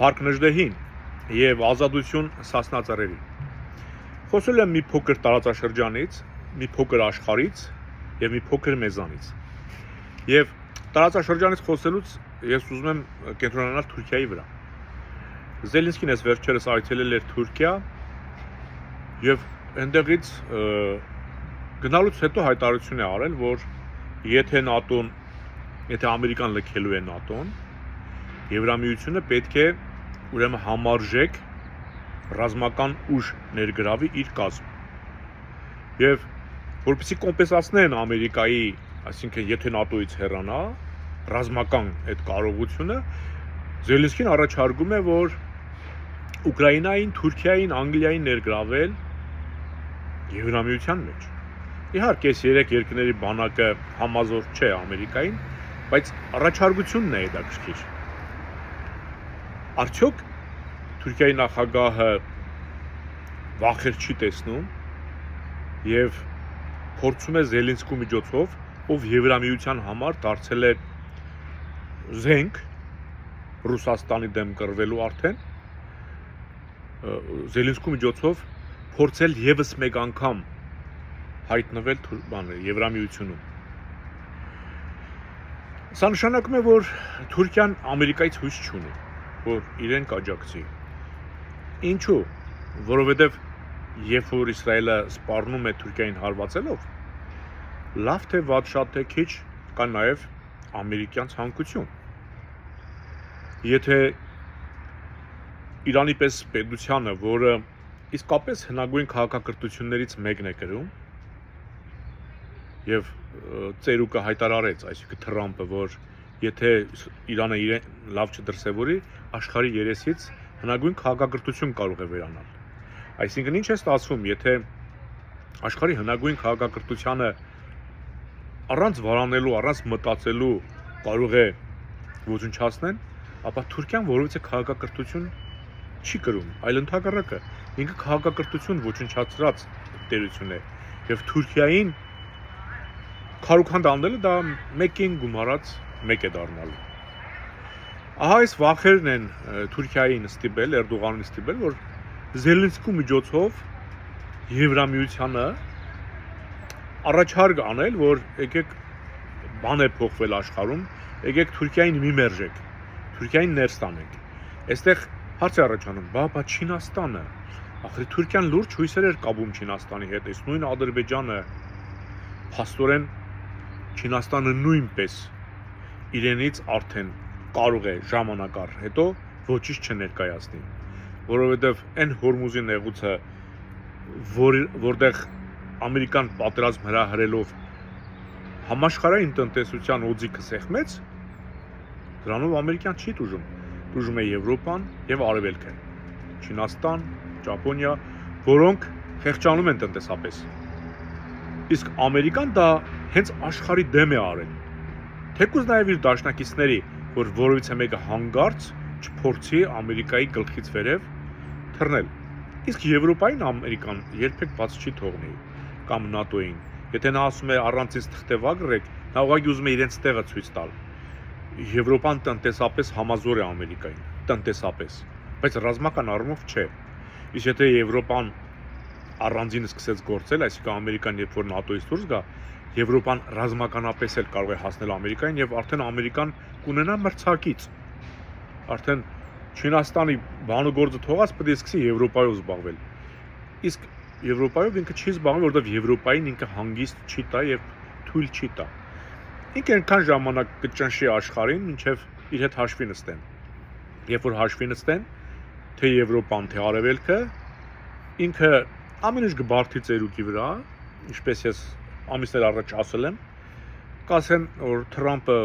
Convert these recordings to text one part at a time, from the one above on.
Փառք Նժդեհին եւ ազատություն Սասնածռերին։ Խոսել եմ մի փոքր տարածաշրջանից, մի փոքր աշխարհից եւ մի փոքր մեզանից։ Եվ տարածաշրջանից խոսելուց ես ուզում եմ կենտրոնանալ Թուրքիայի վրա։ Զելենսկին այս վերջերս այցելել էր Թուրքիա եւ այնտեղից գնալուց հետո հայտարարություն է արել, որ եթե Ամերիկան լքելու է ՆԱՏՕ-ն, Եվրամիությունը պետք է ուրեմն համարժեք ռազմական ուժ ներգրավի իր կազմ։ Եվ որպեսզի կոմպենսացնեն Ամերիկայի, այսինքն եթե ՆԱՏՕ-ից հեռանա, ռազմական այդ կարողությունը, Զելենսկին առաջարկում է, որ Ուկրաինային, Թուրքիային, Անգլիային ներգրավել Եվրամիության մեջ։ Իհարկե, այս երեք երկրների բանակը համազոր չէ Ամերիկային, բայց առաջարկությունն է հետաքրքիր։ Արդյոք Թուրքիայի նախագահը վախեր չի տեսնում եւ փորձում է Զելենսկու միջոցով, ով Եվրամիության համար դարձել է զենք Ռուսաստանի դեմ կռվելու արդեն, Զելենսկու միջոցով փորձել եւս մեկ անգամ հայտնվել Եվրամիությունում։ Սա նշանակում է, որ Թուրքիան Ամերիկայից հույս չունի, որ իրեն կաջակցի։ Ինչու՞։ Որովհետև երբ որ Իսրայելը սպառնում է Թուրքիային հարվածելով, լավ թե վատ, շատ թե քիչ, կա նաև ամերիկյան ցանկություն։ Եթե Իրանի պես պետությանը, որը իսկապես հնագույն քաղաքակրթություններից մեկն է կրում, եւ ծերուկը հայտարարեց, այսինքն Թրամփը, որ եթե Իրանը իրեն լավ չդրսևորի, աշխարհի երեսից հնագույն քաղաքակրթություն կարող է վերանալ։ Այսինքն ինչ է ստացվում, եթե աշխարհի հնագույն քաղաքակրթությանը առանց վարանելու, առանց մտածելու կարող է ոչնչացնել, ապա Թուրքիան որովհետեւ քաղաքակրթություն չի կրում, այլ ընդհակառակը ինքը քաղաքակրթություն ոչնչացրած տերություն է եւ Թուրքիային քարուքանդ անելը դա մեկին գումարած մեկ է դառնալու։ Ահա այս վախերն են Թուրքիային ստիպել, Էրդողանին ստիպել, որ Զելենսկու միջոցով Եվրամիությանը առաջարկ անել, որ եկեք բան է փոխվել աշխարհում, եկեք Թուրքիային մի մերժեք, Թուրքիային ներս տանենք։ Այստեղ հարց է առաջանում, բա Չինաստանը, ախր Թուրքիան լուրջ հույսեր էր կապում Չինաստանի հետ, այս նույն Ադրբեջանը, փաստորեն Չինաստանը նույնպես իրենից արդեն կարող է ժամանակ առ հետո ոչինչ չներկայացնի, որովհետև այն Հորմուզի նեղուցը, որտեղ Ամերիկան պատերազմ հրահրելով համաշխարհային տնտեսության օձիքը սեղմեց, դրանով Ամերիկան չի տուժում, տուժում է Եվրոպան եւ Արևելքը, Չինաստան, Ճապոնիա, որոնք խեղճանում են տնտեսապես։ Իսկ Ամերիկան դա հենց աշխարհի դեմ է արել։ Թեկուզ նաև իր դաշնակիցների, որ որովհետեւ մեկը հանգարց չփորձի Ամերիկայի գլխից վերև թռնել։ Իսկ Եվրոպային Ամերիկան երբեք բաց չի թողնի կամ ՆԱՏՕ-ին։ Եթե նա ասում է առանցից թղթևագրեք, նա ուղղակի ուզում է իրենց տեղը ցույց տալ։ Եվրոպան տնտեսապես համազոր է Ամերիկային, տնտեսապես, բայց ռազմական առումով չէ։ Իսկ եթե Եվրոպան առանձին սկսեց գործել, այսինքն Ամերիկան երբ որ ՆԱՏՕ-ից դուրս գա, Եվրոպան ռազմականապես էլ կարող է հասնել Ամերիկային եւ արդեն Ամերիկան կունենա մրցակից։ Արդեն Չինաստանի բանուգործը թողած պետք է սկսի Եվրոպայով զբաղվել։ Իսկ Եվրոպայով ինքը չի զբաղվում, որովհետեւ Եվրոպային ինքը հանգիստ չի տա եւ թույլ չի տա։ Ինքը այնքան ժամանակ կճնշի աշխարհին, մինչեւ իր հետ հաշվի նստեն։ Երբ որ հաշվի նստեն, թե Եվրոպան, թե Արևելքը, ինքը ամեն ինչ կբարթի ծերուկի վրա, ինչպես ես ամիսներ առաջ ասել եմ, կասեն, որ Թրամփը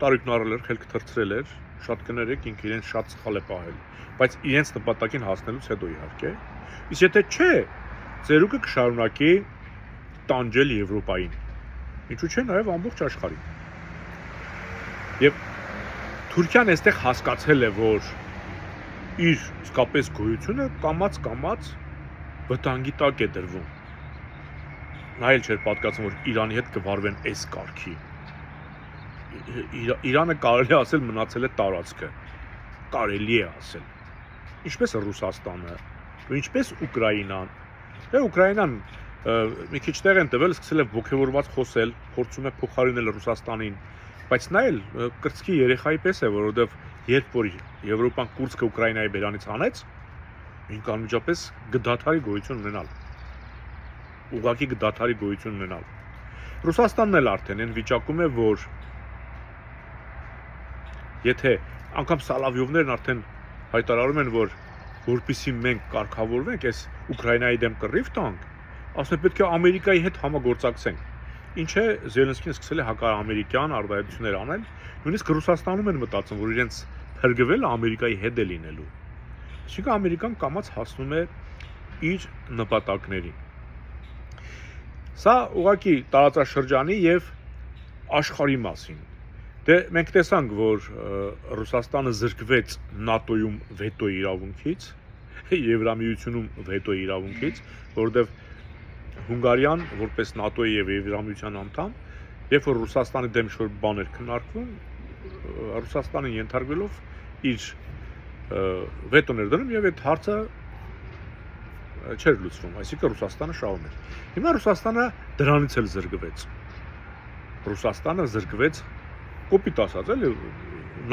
տարիքն առել էր, խելք թրցրել էր, շատ կներեք, ինքը իրեն շատ սխալ է պահել, բայց իրենց նպատակին հասնելուց հետո իհարկե։ Իսկ եթե չէ, ծերուկը կշարունակի տանջել Եվրոպային։ Ինչու՞ չէ, նաև ամբողջ աշխարհին։ Եվ Թուրքիան այստեղ հասկացել է, որ իր իսկապես գոյությունը կամաց վտանգի տակ է դրվում։ Նա էլ չէր պատկացում, որ Իրանի հետ կվարվեն այս կարգի։ Իրանը կարելի ասել մնացել է տարածքը, կարելի է ասել։ Ինչպես է Ռուսաստանը, ինչպես Ուկրաինան։ Դե Ուկրաինան մի քիչ տեղ են տվել, սկսել է ոգևորված խոսել, փորձում է փոխարինել Ռուսաստանին, բայց նա էլ կրծքի երեխայի պես է, որովհետև երբ որ Եվրոպան Կուրսկը Ուկրաինայի բերանից հանեց, ինք անմիջապես գդաթարի գոյություն ունենալ։ Ուղղակի գդաթարի գոյություն ունենալ։ Ռուսաստանն էլ արդեն այն վիճակում է, որ եթե անգամ Սալավյովներն արդեն հայտարարում են, որ որպեսզի մենք կարգավորվենք, այս Ուկրաինայի դեմ կռիվ տանք, ասում պետք է Ամերիկայի հետ համագործակցենք։ Ինչ է Զելենսկին սկսել է հակաամերիկյան արտահայտություններ անել, նույնիսկ Ռուսաստանում են մտածում, որ իրենց փրկվելը Ամերիկայի հետ է լինելու։ Այսինքն Ամերիկան կամաց հասնում է իր նպատակներին։ Սա ուղղակի տարածաշրջանի եւ աշխարհի մասին։ Դե մենք տեսանք, որ Ռուսաստանը զրկվեց ՆԱՏՕ-ում վետոյի իրավունքից, Եվրամիությունում վետոյի իրավունքից, որովհետեւ Հունգարիան որպես ՆԱՏՕ-ի եւ Եվրամիության անդամ, երբ որ Ռուսաստանի դեմ շոր բաներ քննարկվում, Ռուսաստանը ենթարկվելով իր վետոներ դնում եւ այդ հարցը չէր լուծվում, այսինքն Ռուսաստանը շահում էր։ Հիմա Ռուսաստանը դրանից էլ զրկվեց։ Ռուսաստանը զրկվեց կոպիտ ասած էլի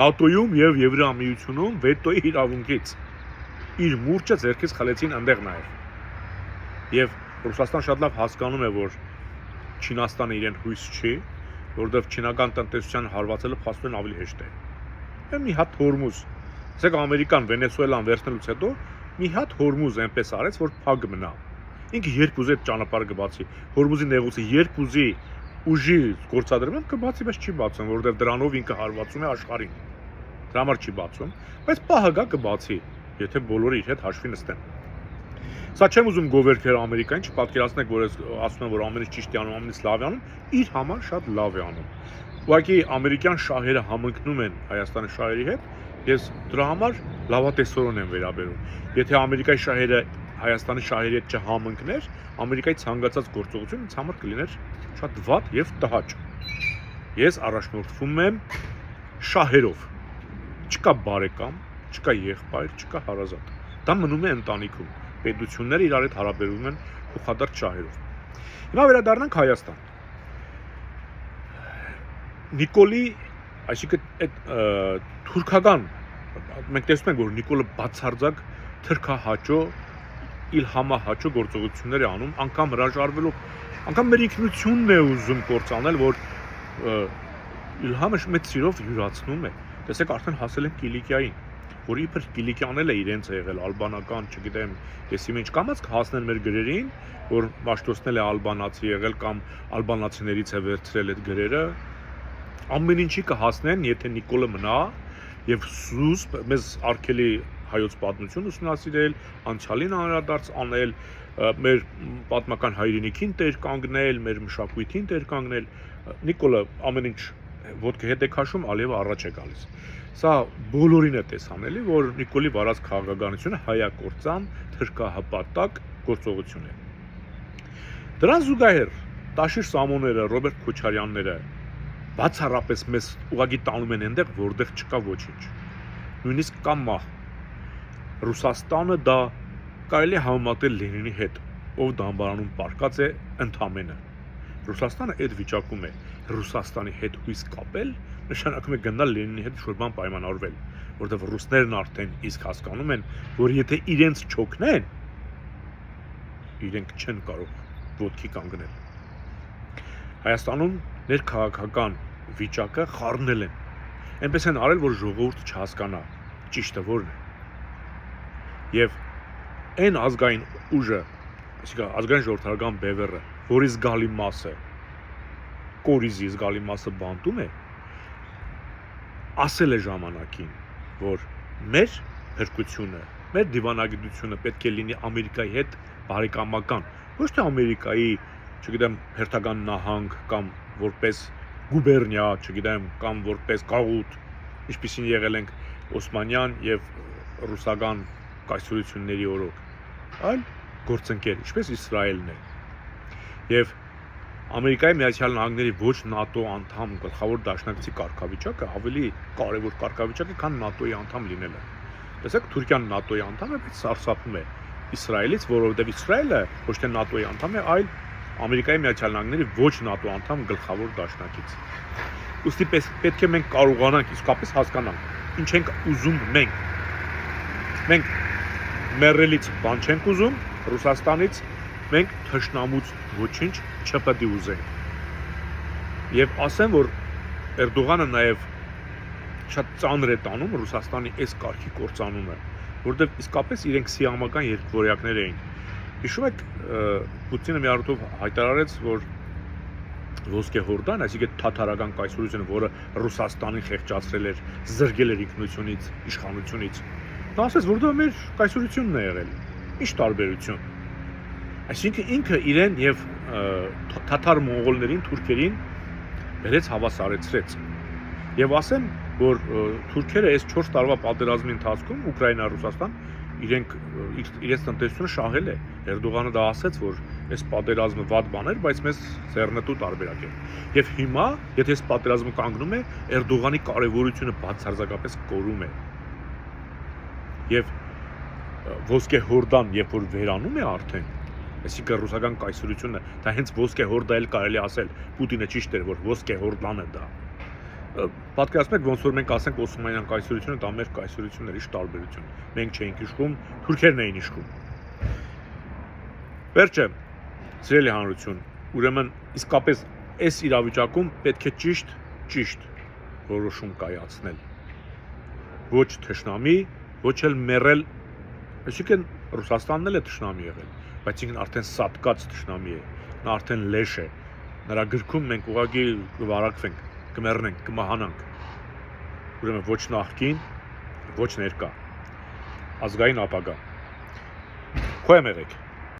ՆԱՏՕ-ում եւ Եվրամիությունում վետոյի իրավունքից։ Իր մուրճը ձեռքից խլեցին այնտեղ նաեւ։ Եվ Ռուսաստան շատ լավ հասկանում է, որ Չինաստանը իրեն հույս չի, որովհետեւ չինական տնտեսության հարվածելը փաստորեն ավելի հեշտ է։ Եվ մի հատ Հորմուզ, ասեք Ամերիկան Վենեսուելան վերցնելուց հետո մի հատ Հորմուզ այնպես արեց, որ փակ մնա։ Ինքը երբ ուզի այդ ճանապարհը կբացի, Հորմուզի նեղուցը երբ ուզի ուժի գործադրում կբացի, բայց չի բացում, որովհետև դրանով ինքը հարվածում է աշխարհին։ Դրա համար չի բացում, բայց պահը գա կբացի, եթե բոլորը իր հետ հաշվի նստեն։ Սա չեմ ուզում գովերքել Ամերիկային, չպատկերացնեք, որ ասում են, որ ամեն ինչ ճիշտ է անում, ամեն ինչ լավ է անում, իր համար շատ լավ է անում։ Ուղղակի ամերիկյան շահերը համընկնում են Հայաստանի շահերի հետ, ես դրա համար լավատեսորեն եմ վերաբերում։ Եթե Ամերիկայի շահերը Հայաստանի շահերի հետ չհամընկներ, Ամերիկայի ցանկացած գործողություն ինձ համար կլիներ շատ վատ եւ տհաճ։ Ես առաջնորդվում եմ շահերով։ Չկա բարեկամ, չկա եղբայր, չկա հարազատ։ Դա մնում է ընտանիքում։ Պետությունները իրար հետ հարաբերվում են փոխադարձ շահերով։ Հիմա վերադառնանք Հայաստան։ Նիկոլի, այսինքն այդ թուրքական, մենք տեսնում ենք, որ Նիկոլը բացարձակ թրքահաճո, իլհամահաճո գործողություններ է անում, անգամ հրաժարվելով, անգամ մեր ինքնությունն է ուզում կործանել, որ Իլհամը մեծ սիրով յուրացնում է։ Տեսեք, արդեն հասել են Կիլիկիային, որ իբր Կիլիկյանել է իրենց է եղել ալբանական, չգիտեմ, եսի ինչ կամած հասնեն մեր գրերին, որ Մաշտոսն է ալբանացի եղել կամ ալբանացիներից է վերցրել այդ գրերը, ամեն ինչի կհասնեն, եթե Նիկոլը մնա եւ զուսպ մեզ արգելի հայոց պատմություն ուսումնասիրել, անցյալին անդրադարձ անել, մեր պատմական հայրենիքին տեր կանգնել, մեր մշակույթին տեր կանգնել, Նիկոլը ամեն ինչ ոտքի հետ է քաշում, Ալիևը առաջ է գալիս։ Սա բոլորին է տեսանելի, որ Նիկոլի վարած քաղաքականությունը հայակործան, թրքահպատակ գործողություն է։ Դրան զուգահեռ Տաշիր Սամոները, Ռոբերտ Քոչարյանները բացառապես մեզ ուղղակի տանում են այնտեղ, որտեղ չկա ոչինչ։ Նույնիսկ կա մահ։ Ռուսաստանը դա կարելի է համեմատել Լենինի հետ, ով դամբարանում պարկած է ընդամենը։ Ռուսաստանը այդ վիճակում է, Ռուսաստանի հետ հույս կապել, նշանակում է գնալ Լենինի հետ շուտ բան պայմանավորվել, որտեղ ռուսներն արդեն իսկ հասկանում են, որ եթե իրենց չօգնեն, իրենք չեն կարող ոտքի կանգնել։ Հայաստանում ներքաղաքական վիճակը խառնել են։ Այնպես են արել, որ ժողովուրդը չհասկանա ճիշտը որն է։ Եվ այն ազգային ուժը, այսինքն ազգային ժողովրդական բևեռը, որի զգալի մասը կորիզի զգալի մասը բանտում է, ասել է ժամանակին, որ մեր փրկությունը, մեր դիվանագիտությունը պետք է լինի Ամերիկայի հետ բարեկամական, ոչ թե Ամերիկայի, չգիտեմ, հերթական նահանգ կամ որպես գուբերնիա, չգիտեմ, կամ որպես գաղութ, ինչպիսին եղել ենք Օսմանյան եւ ռուսական կայսրությունների օրոք, այլ գործընկեր, ինչպես Իսրայելն է։ Եվ Ամերիկայի Միացյալ Նահանգների ոչ ՆԱՏՕ անդամ գլխավոր դաշնակցի կարգավիճակը ավելի կարևոր կարգավիճակ է, քան ՆԱՏՕ-ի անդամ լինելը։ Տեսեք, Թուրքիան ՆԱՏՕ-ի անդամ է, բայց սարսափում է Իսրայելից, որովհետև Իսրայելը ոչ թե ՆԱՏՕ-ի անդամ է, այլ Ամերիկայի Միացյալ Նահանգների ոչ ՆԱՏՕ անդամ գլխավոր դաշնակից։ Ուստի պետք է մենք կարողանանք իսկապես հասկանանք, ինչ ենք ուզում մենք։ Մենք մեռելից բան չենք ուզում, Ռուսաստանից, մենք թշնամուց ոչինչ չպետք է ուզենք։ Եվ ասեմ, որ Էրդողանը նաև շատ ծանր է տանում Ռուսաստանի այս կարգի կործանումը, որովհետև իսկապես իրենք սիամական երկվորյակներ էին։ Հիշում եք, Պուտինը մի առիթով հայտարարեց, որ Ոսկե-Հորդան, այսինքն թաթարական կայսրությունը, որը Ռուսաստանին խեղճացրել էր, զրկել էր ինքնությունից, իշխանությունից, նա ասեց, որ դա մեր կայսրությունն է եղել։ Ինչ տարբերություն։ Այսինքն ինքը իրեն եւ թաթար մոնղոլներին, թուրքերին բերեց հավասարեցրեց։ Եվ ասեմ, որ թուրքերը այս 4 տարվա պատերազմի ընթացքում Ուկրաինա-Ռուսաստան իրենց տնտեսությունը շահել է։ Էրդողանը դա ասեց, որ այս պատերազմը վատ բան էր, բայց մեզ ձեռնտու տարբերակ է։ Եվ հիմա, եթե այս պատերազմը կանգնում է, Էրդողանի կարևորությունը բացարձակապես կորում է։ Եվ Ոսկե-Հորդան, երբ որ վերանում է արդեն, այսինքն ռուսական կայսրությունը, դա հենց Ոսկե-Հորդա էլ կարելի ասել, Պուտինը ճիշտ էր, որ Ոսկե-Հորդան է դա։ Պատկերացնում եք, ոնց որ մենք ասենք Օսմանյան կայսրությունը, դա մեր կայսրությունն էր, ինչ տարբերություն։ Մենք չէինք իշխում, թուրքերն էին իշխում։ Վերջը, սիրելի հանրություն, ուրեմն իսկապես այս իրավիճակում պետք է ճիշտ որոշում կայացնել։ Ոչ թշնամի, ոչ էլ մեռել, այսինքն Ռուսաստանն էլ է թշնամի եղել, բայց ինքն արդեն սատկած թշնամի է, նա արդեն լեշ է, նրա գրքում մենք ուղղակի կվարակվենք, կմեռնենք, կմահանանք։ Ուրեմն ոչ նախկին, ոչ ներկա, ազգային ապագա։ Խոյ եմ եղեք։